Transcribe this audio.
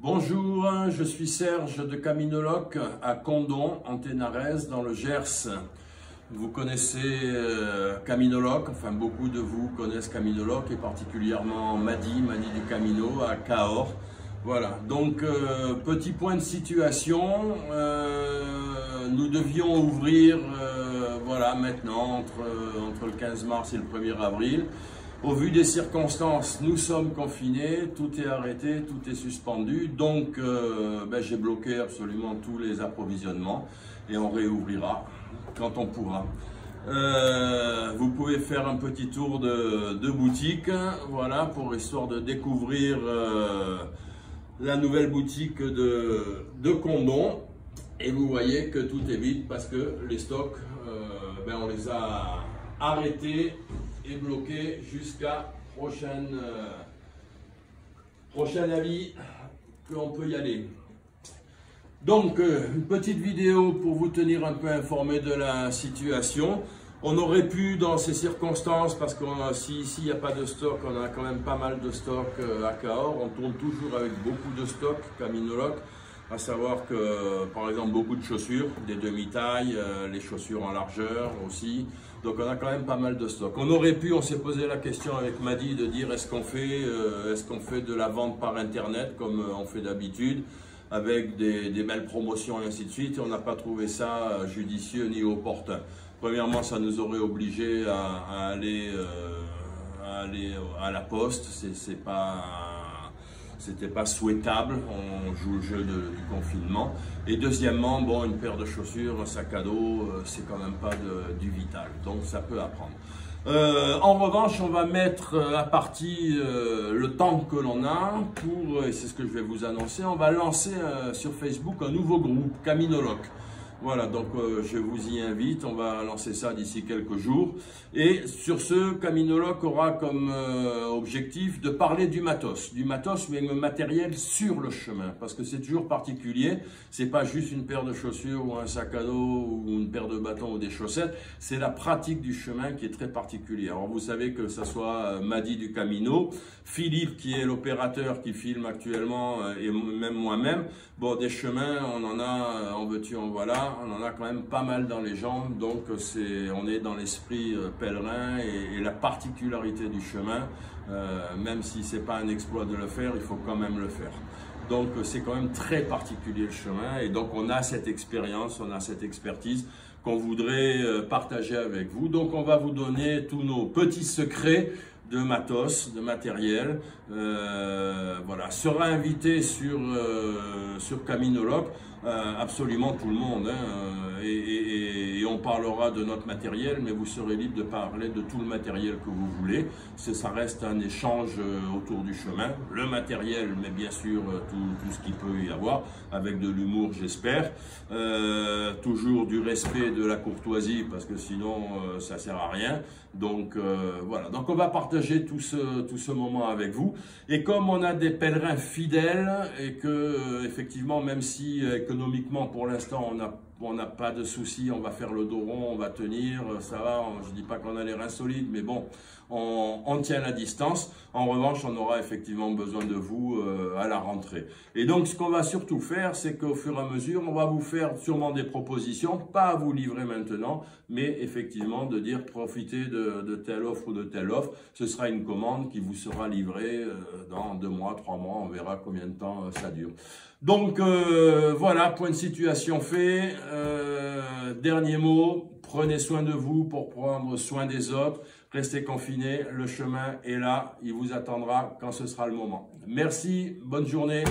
Bonjour, je suis Serge de Caminoloc à Condom, en Ténarèze, dans le Gers. Vous connaissez Caminoloc, enfin beaucoup de vous connaissent Caminoloc et particulièrement Madi du Camino à Cahors. Voilà, donc petit point de situation, nous devions ouvrir voilà, maintenant entre le 15 mars et le 1er avril. Au vu des circonstances, nous sommes confinés, tout est arrêté, tout est suspendu, donc j'ai bloqué absolument tous les approvisionnements et on réouvrira quand on pourra. Vous pouvez faire un petit tour de boutique, voilà, pour histoire de découvrir la nouvelle boutique de Condom. Et vous voyez que tout est vide parce que les stocks, on les a arrêtés et bloqué jusqu'à prochain avis qu'on peut y aller. Donc une petite vidéo pour vous tenir un peu informé de la situation. On aurait pu dans ces circonstances, parce que si ici il n'y a pas de stock, on a quand même pas mal de stock à Cahors. On tourne toujours avec beaucoup de stock Caminoloc, à savoir que par exemple beaucoup de chaussures, des demi-tailles, les chaussures en largeur aussi. Donc on a quand même pas mal de stock. On aurait pu, on s'est posé la question avec Madi de dire est-ce qu'on fait de la vente par internet comme on fait d'habitude, avec des belles promotions et ainsi de suite. Et on n'a pas trouvé ça judicieux ni opportun. Premièrement, ça nous aurait obligé à aller à la poste. C'était pas souhaitable, on joue le jeu du confinement. Et deuxièmement, bon, une paire de chaussures, un sac à dos, c'est quand même pas du vital, donc ça peut apprendre. En revanche, on va mettre à partie le temps que l'on a pour, et c'est ce que je vais vous annoncer, on va lancer sur Facebook un nouveau groupe, Caminoloc. Voilà, donc je vous y invite, on va lancer ça d'ici quelques jours. Et sur ce, Caminoloc aura comme objectif de parler du matos, mais le matériel sur le chemin, parce que c'est toujours particulier. C'est pas juste une paire de chaussures ou un sac à dos ou une paire de bâtons ou des chaussettes, c'est la pratique du chemin qui est très particulière. Alors vous savez que ce soit Madi du Camino, Philippe qui est l'opérateur qui filme actuellement et même moi-même, bon, des chemins, on en a, en veux-tu, en voilà. On en a quand même pas mal dans les jambes, donc on est dans l'esprit pèlerin et la particularité du chemin, même si c'est pas un exploit de le faire, il faut quand même le faire. Donc c'est quand même très particulier le chemin et donc on a cette expérience, on a cette expertise qu'on voudrait partager avec vous. Donc on va vous donner tous nos petits secrets de matos, de matériel. Voilà, sera invité sur Caminoloc absolument tout le monde, hein, et on parlera de notre matériel, mais vous serez libre de parler de tout le matériel que vous voulez. Ça reste un échange autour du chemin, le matériel, mais bien sûr tout ce qu'il peut y avoir, avec de l'humour j'espère, toujours du respect, de la courtoisie, parce que sinon ça sert à rien. Donc voilà, donc on va partager tout ce moment avec vous. Et comme on a des pèlerins fidèles et que effectivement, même si économiquement pour l'instant on n'a pas de soucis, on va faire le dos rond, on va tenir, ça va, je dis pas qu'on a les reins solides, mais bon, on tient la distance. En revanche, on aura effectivement besoin de vous à la rentrée. Et donc, ce qu'on va surtout faire, c'est qu'au fur et à mesure, on va vous faire sûrement des propositions, pas à vous livrer maintenant, mais effectivement de dire profitez de telle offre ou de telle offre. Ce sera une commande qui vous sera livrée dans 2 mois, 3 mois, on verra combien de temps ça dure. Donc voilà, point de situation fait. Dernier mot, prenez soin de vous pour prendre soin des autres. Restez confinés, le chemin est là, il vous attendra quand ce sera le moment. Merci, bonne journée.